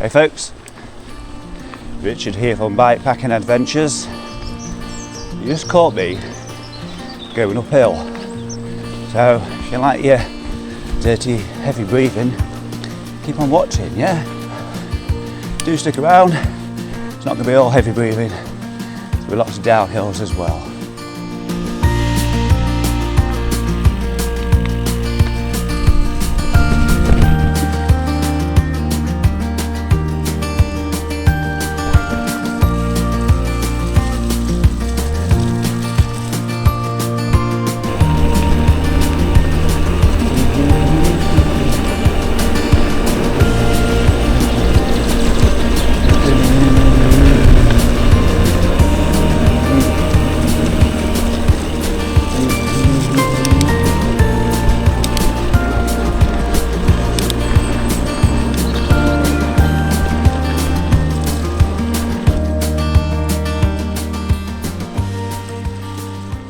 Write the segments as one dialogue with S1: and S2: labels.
S1: Hey folks, Richard here from Bikepacking Adventures. You just caught me going uphill, so if you like your dirty, heavy breathing, keep on watching, yeah? Do stick around, it's not going to be all heavy breathing, there'll be lots of downhills as well.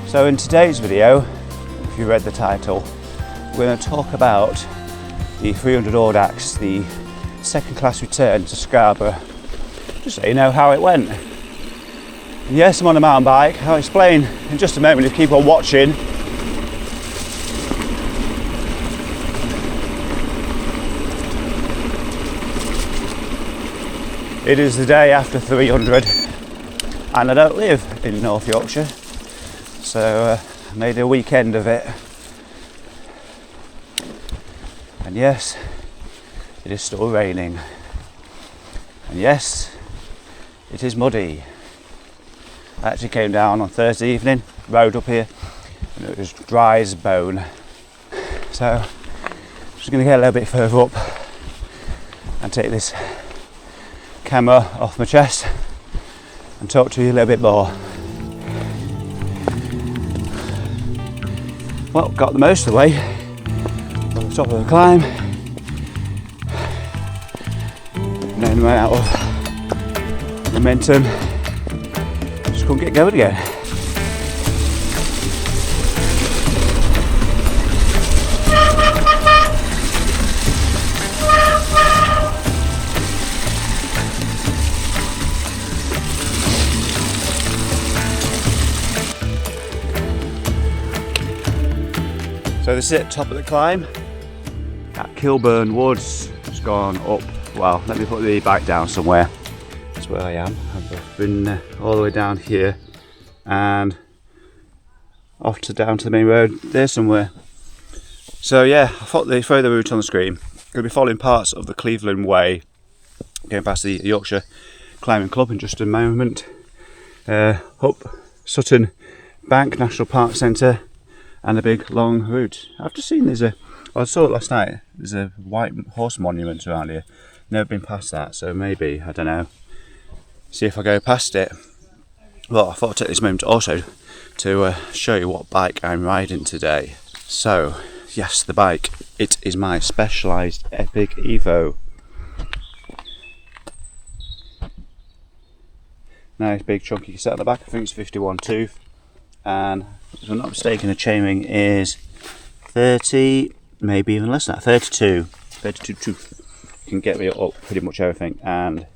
S1: So in today's video, if you read the title, we're going to talk about the 300 Audax, the second class return to Scarborough, just so you know how it went. And yes, I'm on a mountain bike. I'll explain in just a moment if you keep on watching. It is the day after 300 and I don't live in North Yorkshire. So I made a weekend of it, and yes, it is still raining, and yes, it is muddy. I actually came down on Thursday evening, rode up here, and it was dry as bone. So I'm just going to get a little bit further up and take this camera off my chest and talk to you a little bit more. Well, got the most of the way on the top of the climb, and then ran out of momentum, just couldn't get going again. So this is at the top of the climb at Kilburn Woods. It's gone up, well, let me put the bike down somewhere. That's where I am. I've been all the way down here and off to down to the main road there somewhere. So yeah, I thought they throw the route on the screen. Going to be following parts of the Cleveland Way, going past the Yorkshire Climbing Club in just a moment. Up Sutton Bank National Park Centre, and a big long route. I've just seen I saw it last night, there's a white horse monument around here. Never been past that, so maybe, I don't know, see if I go past it. Well, I thought I'd take this moment also to show you what bike I'm riding today. So, yes, the bike, it is my Specialized Epic Evo. Nice big chunky cassette on the back, I think it's 51 tooth, and if I'm not mistaken, the chainring is 30, maybe even less than that, 32 tooth. Can get me up pretty much everything, and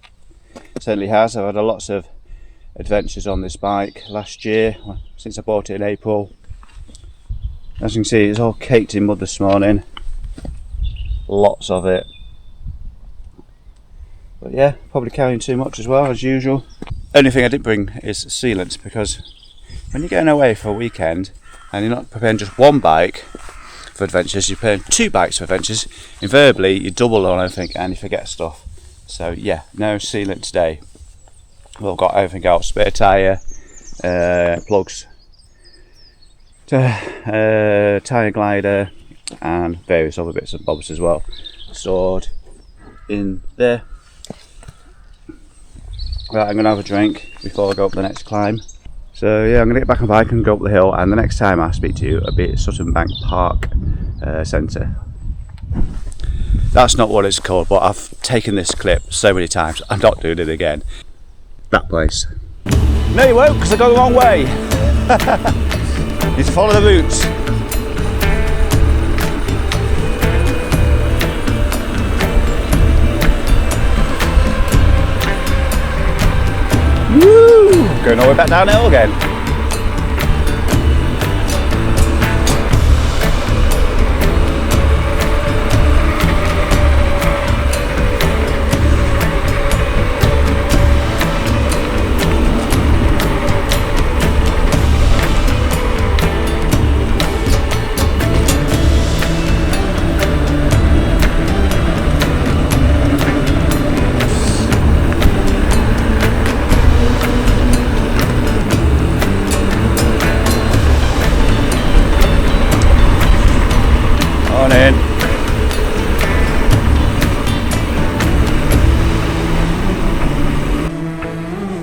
S1: it certainly has. I've had lots of adventures on this bike last year, since I bought it in April. As you can see, it's all caked in mud this morning, lots of it. But yeah, probably carrying too much as well, as usual. Only thing I didn't bring is sealant, because when you're going away for a weekend and you're not preparing just one bike for adventures, you're preparing two bikes for adventures, invariably you double on everything and you forget stuff. So yeah, no sealant today. Well, I've got everything else, spare tyre, plugs, tyre glider and various other bits and bobs as well, stored in there. Right, I'm going to have a drink before I go up the next climb. So yeah, I'm going to get back on the bike and go up the hill, and the next time I speak to you, I'll be at Sutton Bank Park Centre. That's not what it's called, but I've taken this clip so many times, I'm not doing it again. That place. No you won't, because I go the wrong way. Need to follow the route. Going all the way back downhill again.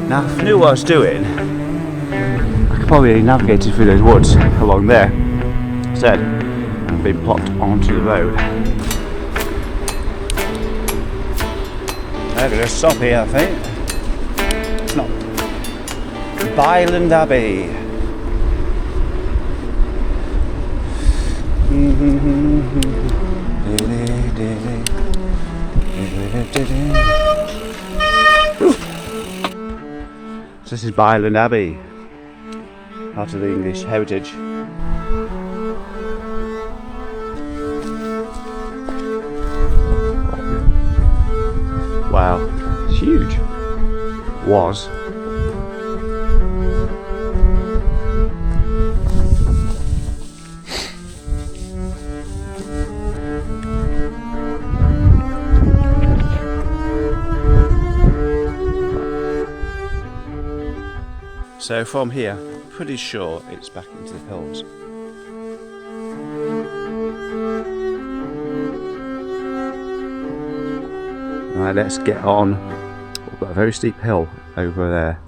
S1: Now, if I knew what I was doing, I could probably navigate through those woods along there instead, and I've been plopped onto the road. I'm going to stop here, I think. It's not Byland Abbey. So this is Byland Abbey, part of the English heritage. Wow, it's huge. Was. So from here, pretty sure it's back into the hills. Right, let's get on. We've got a very steep hill over there.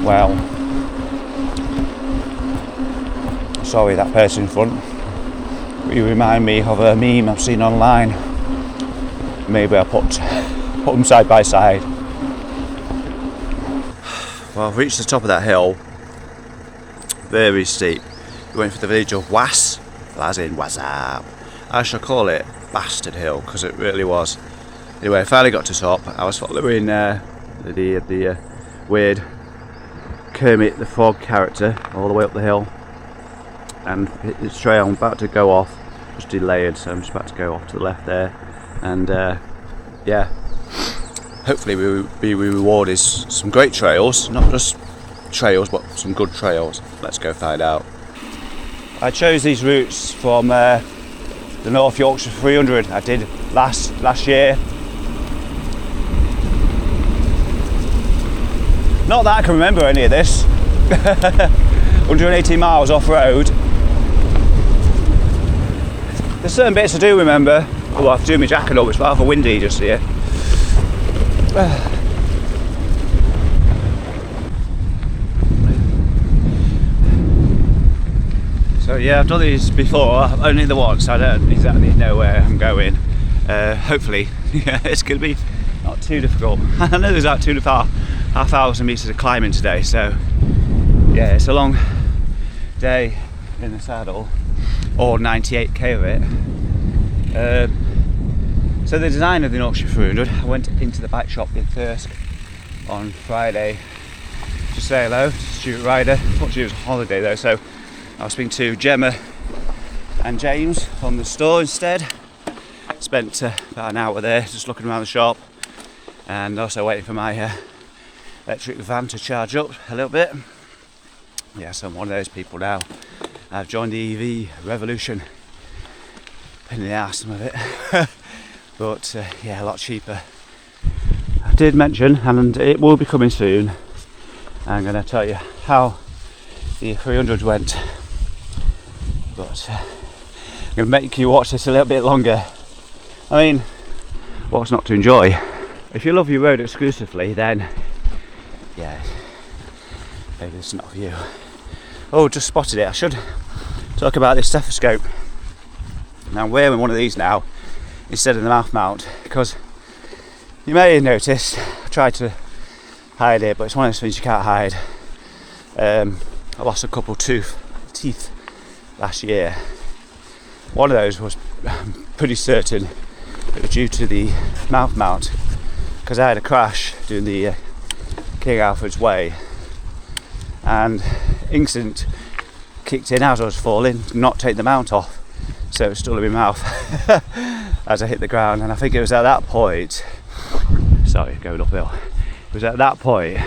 S1: Wow. Sorry, that person in front. You remind me of a meme I've seen online. Maybe I'll put them side by side. Well, I've reached the top of that hill. Very steep. We went for the village of Was, as in Wazab. I shall call it Bastard Hill, because it really was. Anyway, I finally got to the top. I was following the weird Kermit the Frog character all the way up the hill. And this trail I'm about to go off was delayed, so I'm just about to go off to the left there. And yeah. Hopefully we be rewarded some great trails, not just trails but some good trails. Let's go find out. I chose these routes from the North Yorkshire 300 I did last year. Not that I can remember any of this. 118 miles off-road. There's certain bits I do remember. Oh, I have to do my jacket up, it's rather windy just here. So yeah, I've done these before, only the once, so I don't exactly know where I'm going. Hopefully, yeah, it's going to be not too difficult. I know there's like 2,500 metres of climbing today, so yeah, it's a long day in the saddle, or 98k of it. So the design of the Yorkshire 300, I went into the bike shop in Thirsk on Friday to say hello to Stuart Ryder. Unfortunately it was a holiday though, so I was speaking to Gemma and James from the store instead. Spent about an hour there just looking around the shop and also waiting for my electric van to charge up a little bit. Yeah, so I'm one of those people now. I've joined the EV revolution. Pain in the arse, some of it. But yeah, a lot cheaper. I did mention, and it will be coming soon, I'm going to tell you how the 300 went. But I'm going to make you watch this a little bit longer. I mean, what's not to enjoy? If you love your road exclusively, then yeah, maybe it's not for you. Oh, just spotted it. I should talk about this stethoscope. Now I'm wearing one of these now instead of the mouth mount, because you may have noticed I tried to hide it, but it's one of those things you can't hide. I lost a couple teeth last year. One of those was pretty certain it was due to the mouth mount, because I had a crash doing the King Alfred's Way, and instant kicked in as I was falling, not take the mount off, so it was still in my mouth as I hit the ground. And I think it was at that point, sorry, going uphill, it was at that point,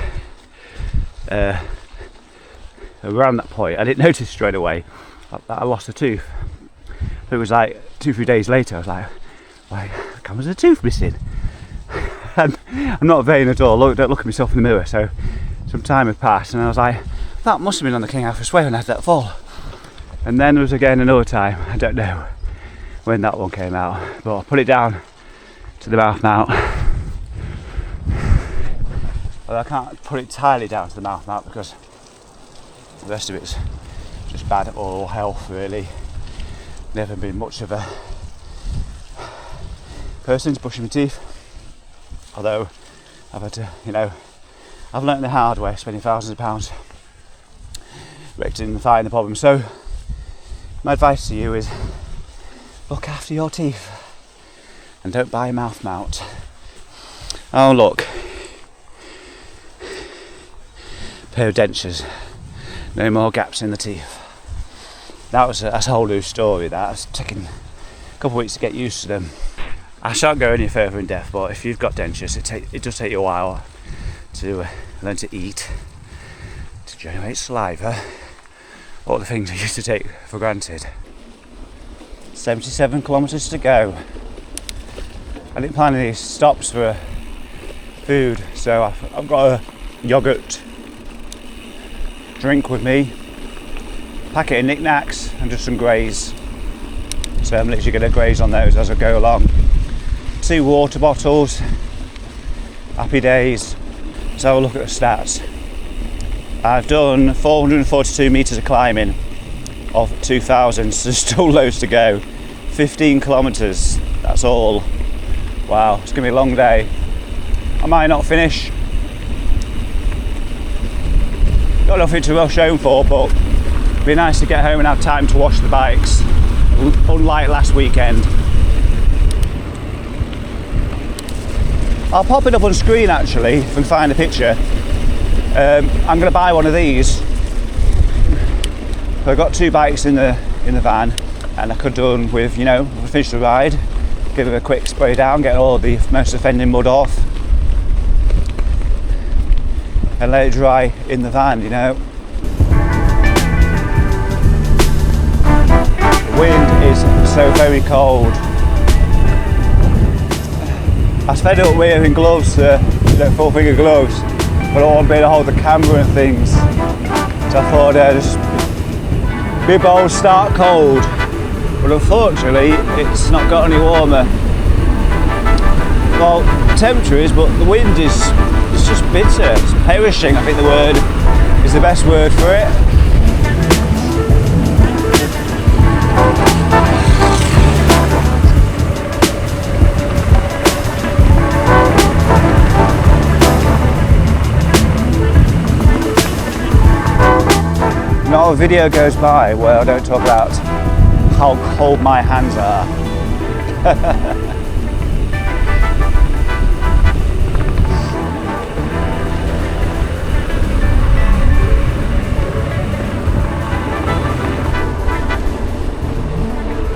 S1: around that point, I didn't notice straight away that I lost a tooth. It was like 2-3 days later, I was like, why, how was a tooth missing? And I'm not vain at all, don't look at myself in the mirror. So some time had passed and I was like, that must have been on the King Alfred's Way when I had that fall. And then there was again another time, I don't know when that one came out, but I put it down to the mouth mount. Well, I can't put it entirely down to the mouth mount because the rest of it's just bad oral health really. Never been much of a person to brushing my teeth, although I've had to, I've learnt the hard way, spending thousands of pounds rectifying the problem. So my advice to you is look after your teeth and don't buy a mouth mount. Oh look, pair of dentures, no more gaps in the teeth. That's a whole new story. That's taken a couple of weeks to get used to them. I shan't go any further in depth, but if you've got dentures, it does take you a while to learn to eat, to generate saliva, all the things I used to take for granted. 77 kilometres to go. I didn't plan any stops for food, so I've got a yoghurt drink with me, packet of knickknacks and just some graze, so I'm literally going to graze on those as I go along. 2 water bottles, happy days. Let's have a look at the stats. I've done 442 metres of climbing of 2,000, so there's still loads to go. 15 kilometres, that's all. Wow, it's going to be a long day. I might not finish. Got nothing to rush home for, but it'd be nice to get home and have time to wash the bikes, unlike last weekend. I'll pop it up on screen actually, if I can find a picture. I'm going to buy one of these. I've got 2 bikes in the van, and I could do with, finish the ride, give it a quick spray down, get all the most offending mud off, and let it dry in the van, The wind is so very cold. I was fed up wearing gloves, full finger gloves, but I won't be able to hold the camera and things. So I thought just be bold, start cold. But unfortunately, it's not got any warmer. Well, the temperature is, but the wind is, it's just bitter. It's perishing, I think the word is the best word for it. Not a video goes by where I don't talk about how cold my hands are.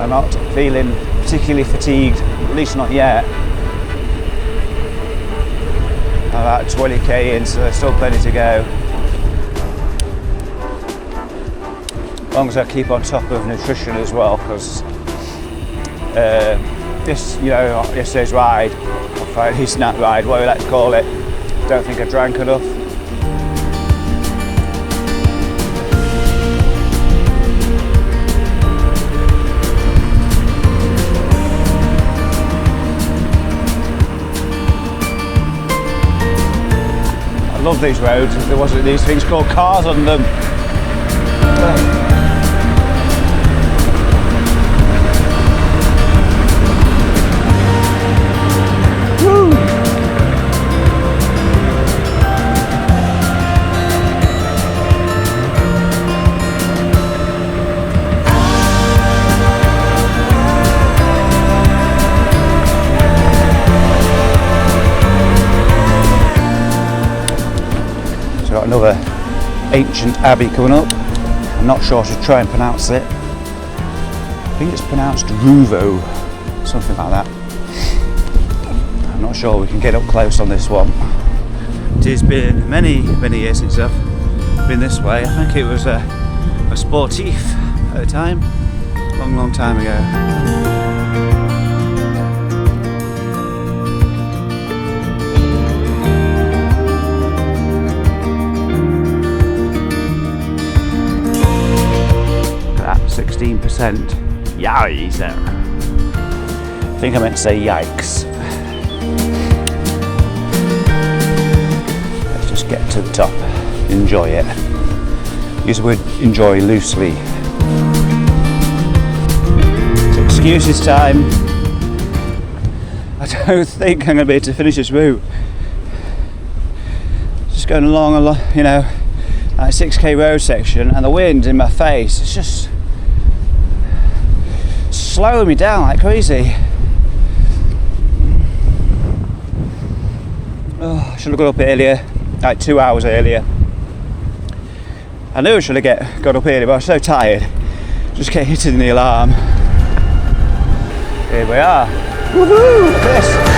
S1: I'm not feeling particularly fatigued, at least not yet. I'm about 20k in, so there's still plenty to go. As long as I keep on top of nutrition as well, because yesterday's ride, or Friday's night ride, whatever you like to call it, don't think I drank enough. I love these roads, if there wasn't these things called cars on them. another ancient abbey coming up. I'm not sure to try and pronounce it. I think it's pronounced Ruvo, something like that. I'm not sure we can get up close on this one. It has been many years since I've been this way. I think it was a sportif at the time, long time ago. Look at that, 16%. Yikes! I think I meant to say yikes. Let's just get to the top, enjoy it. Use the word enjoy loosely. So excuses time. I don't think I'm going to be able to finish this route. Just going along, you know, like 6k road section, and the wind in my face, it's just slowing me down like crazy. Oh, I should have got up earlier, like 2 hours earlier. I knew I should have got up earlier, but I was so tired. Just kept hitting the alarm. Here we are. Woohoo! Look at this.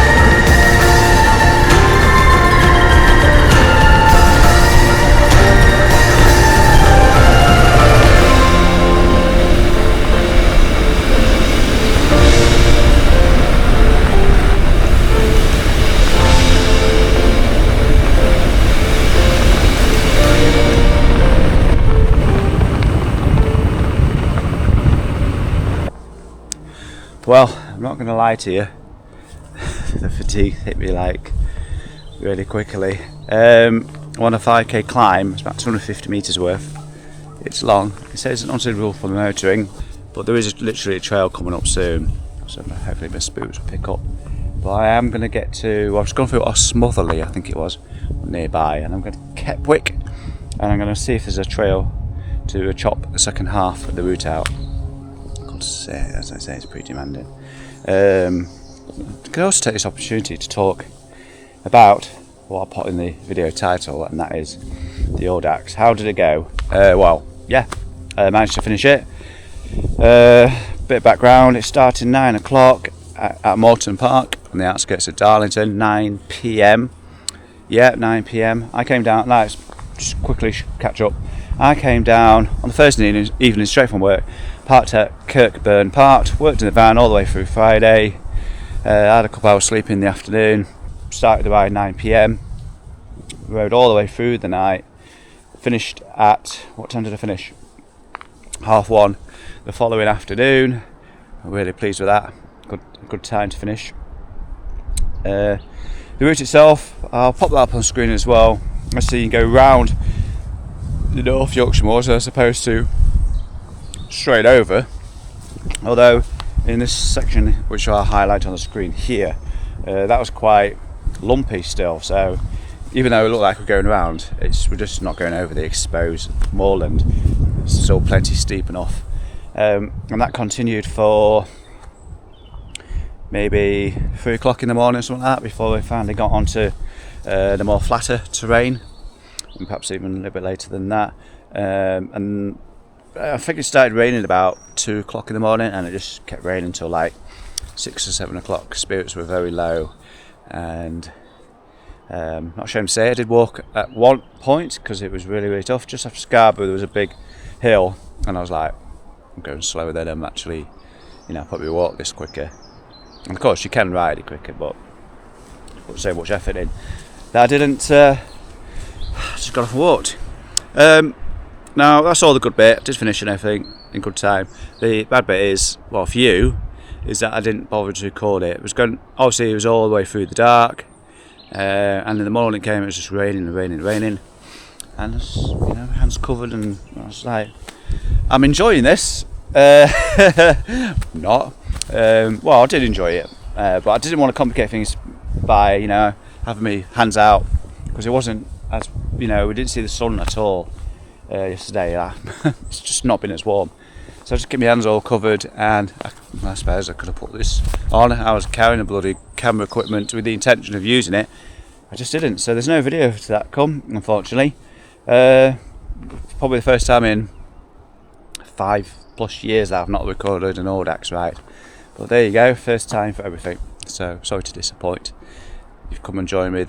S1: Well, I'm not going to lie to you, the fatigue hit me like really quickly. On a 5k climb, it's about 250 metres worth. It's long. It says it's not suitable for motoring, but there is literally a trail coming up soon, so hopefully my boots will pick up. But I am going to get to, well, I've just gone through Osmotherley, I think it was, nearby, and I'm going to Kepwick, and I'm going to see if there's a trail to chop the second half of the route out. As I say, it's pretty demanding. I could also take this opportunity to talk about what I put in the video title, and that is the Audax. How did it go? Well, yeah, I managed to finish it. Bit of background, it started 9 o'clock at Moulton Park on the outskirts of Darlington, 9 p.m. Yeah, 9 p.m. I came down, let's just quickly catch up. I came down on the Thursday evening straight from work, parked at Kirkburn Park, worked in the van all the way through Friday, had a couple hours sleep in the afternoon, started about 9 p.m, rode all the way through the night, finished at, what time did I finish? 1:30 the following afternoon. I'm really pleased with that, good time to finish. The route itself, I'll pop that up on screen as well. I see you can go round the North Yorkshire moors as opposed to straight over, although in this section, which I'll highlight on the screen here, that was quite lumpy still, so even though it looked like we're going around, we're just not going over the exposed moorland. It's still plenty steep enough, and that continued for maybe 3 o'clock in the morning, something like that, before we finally got onto the more flatter terrain, and perhaps even a little bit later than that. And I think it started raining about 2 o'clock in the morning, and it just kept raining until like 6 or 7 o'clock. Spirits were very low, and not ashamed to say I did walk at one point because it was really tough. Just after Scarborough there was a big hill, and I was like, I'm going slower than I'm actually, probably walk this quicker. And of course you can ride it quicker, but put so much effort in that I didn't. Just got off and walked. Now that's all the good bit. I did finish and everything in good time. The bad bit is, well, for you, is that I didn't bother to record it. Obviously it was all the way through the dark, and in the morning came, it was just raining, and hands covered, and I was like, I'm enjoying this. Not. Well, I did enjoy it, but I didn't want to complicate things by having me hands out, because it wasn't as we didn't see the sun at all yesterday. It's just not been as warm, so I just get my hands all covered, and I suppose I could have put this on. I was carrying a bloody camera equipment with the intention of using it. I just didn't, so there's no video to that come, unfortunately. Probably the first time in 5+ years that I've not recorded an Audax ride. But there you go, first time for everything. So sorry to disappoint. You've come and joined me for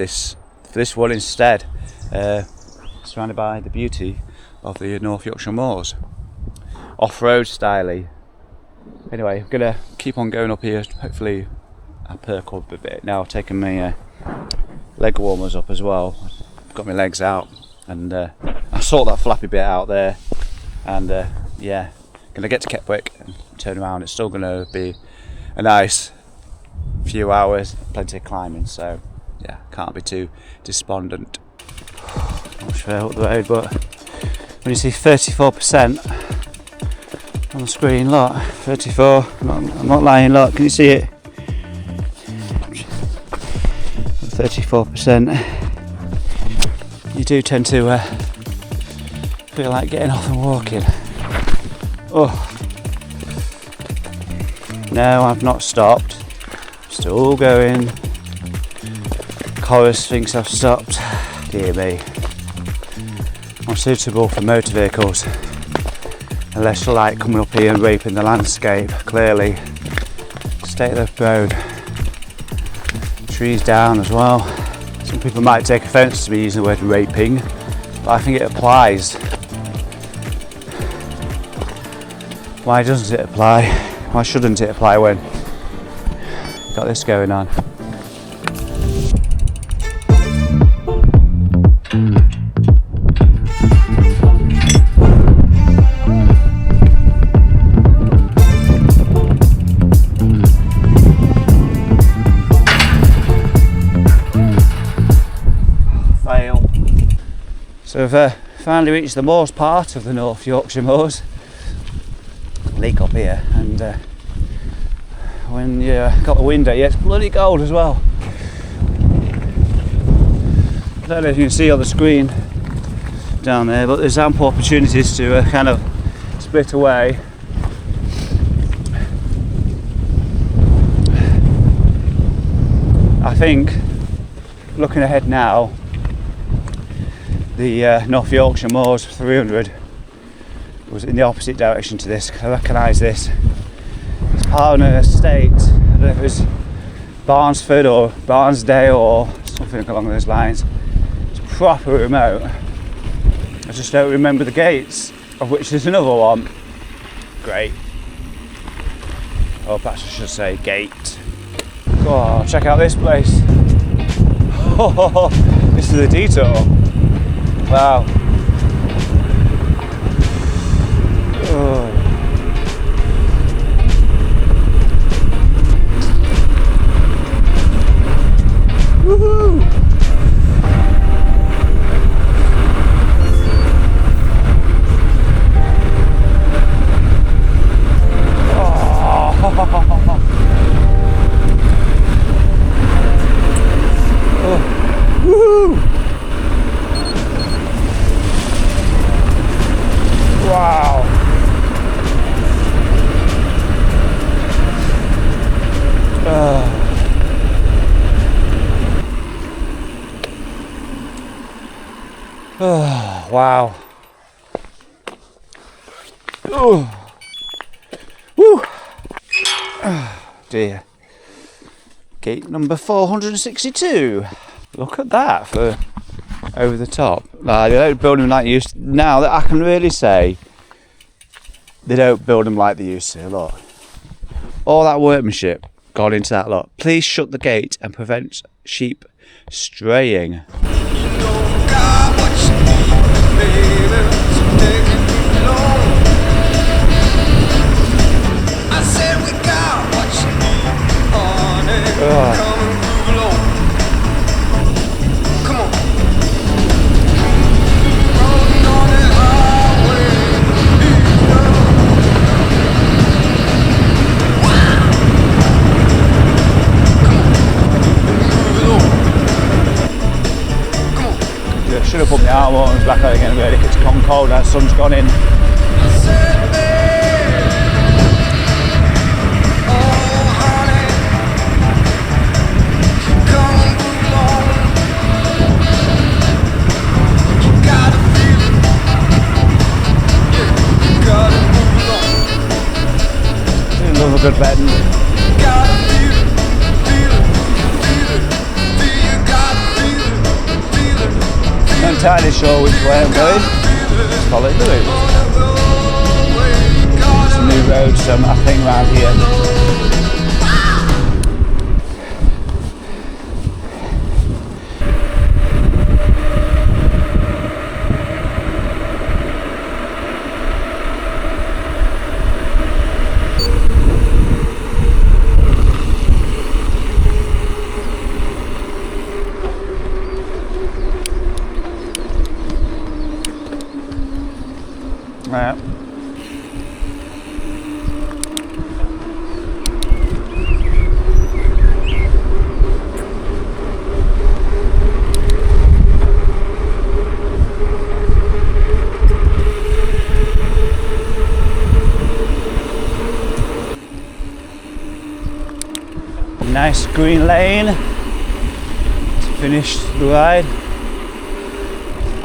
S1: this one instead. Surrounded by the beauty of the North Yorkshire moors. Off-road styly. Anyway, I'm gonna keep on going up here. Hopefully I perk up a bit. Now I've taken my leg warmers up as well. I've got my legs out and I sort that flappy bit out there, and yeah, gonna get to Kepwick and turn around. It's still gonna be a nice few hours, plenty of climbing, so yeah, can't be too despondent. Not sure up the road, but when you see 34% on the screen, look, 34, I'm not lying, look, can you see it? 34%, you do tend to feel like getting off and walking. Oh, no, I've not stopped, still going. Coros thinks I've stopped, dear me. Not suitable for motor vehicles, unless you like coming up here and raping the landscape. Clearly, state of the road, trees down as well. Some people might take offence to me using the word raping, but I think it applies. Why doesn't it apply? Why shouldn't it apply when you've got this going on? So we've finally reached the moors part of the North Yorkshire moors. Leak up here, and when you got the wind at you, it's bloody cold as well. I don't know if you can see on the screen down there, but there's ample opportunities to kind of split away. I think, looking ahead now, the North Yorkshire moors 300 was in the opposite direction to this. I recognise this. It's part of an estate. I don't know if it was Barnesford or Barnesdale or something along those lines. It's proper remote. I just don't remember the gates, of which there's another one. Great. Or perhaps I should say gate. Oh, check out this place. Oh, this is a detour. Wow. Oh. Woohoo! Oh. Woohoo! Wow. Oh, wow. Oh. Woo. Oh, dear. Gate number 462. Look at that for over the top. They don't build them like they used to. Now that I can really say they don't build them like they used to. Look, all that workmanship gone into that lot. Please shut the gate and prevent sheep straying. Should have put my arm warmers back out again really, it's gone cold and that sun's gone in. Got a feeling good bend. Not entirely sure which way I'm going. Just follow the route. It's a new road, so I think around here. Right. Nice green lane to finish the ride.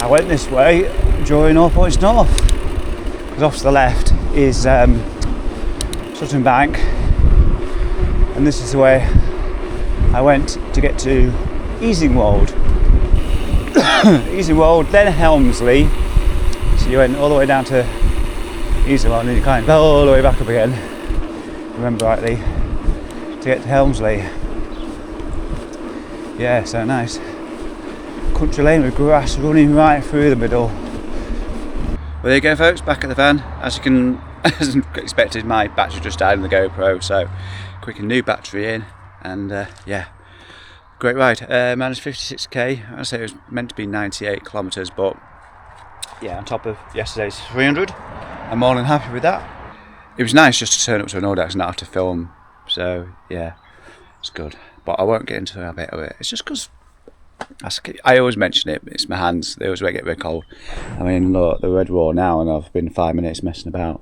S1: I went this way during all points north. Off to the left is Sutton Bank, and this is the way I went to get to Easingwold. Easingwold, then Helmsley. So you went all the way down to Easingwold and then you climbed all the way back up again, remember rightly, to get to Helmsley. Yeah, so nice. Country lane with grass running right through the middle. Well, there you go, folks, back at the van. As you can, as expected, my battery just died on the GoPro, so quick and new battery in, and yeah, great ride. Managed 56k. I say it was meant to be 98 kilometres, but yeah, on top of yesterday's 300, I'm more than happy with that. It was nice just to turn up to an Audax and not have to film, so yeah, it's good. But I won't get into a bit of it. It's just because I always mention it, it's my hands, they always get very cold. I mean, look, the red raw now, and I've been 5 minutes messing about,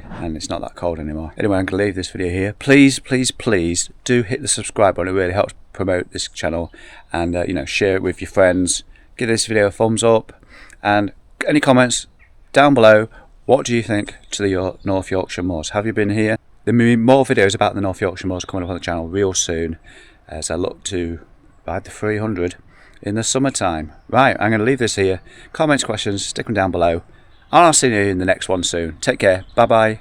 S1: and it's not that cold anymore. Anyway, I'm going to leave this video here. Please, please, please do hit the subscribe button. It really helps promote this channel, and you know, share it with your friends. Give this video a thumbs up, and any comments down below. What do you think to the North Yorkshire Moors? Have you been here? There may be more videos about the North Yorkshire Moors coming up on the channel real soon, as I look to ride the 300 in the summertime. Right, I'm going to leave this here. Comments, questions, stick them down below. And I'll see you in the next one soon. Take care. Bye bye.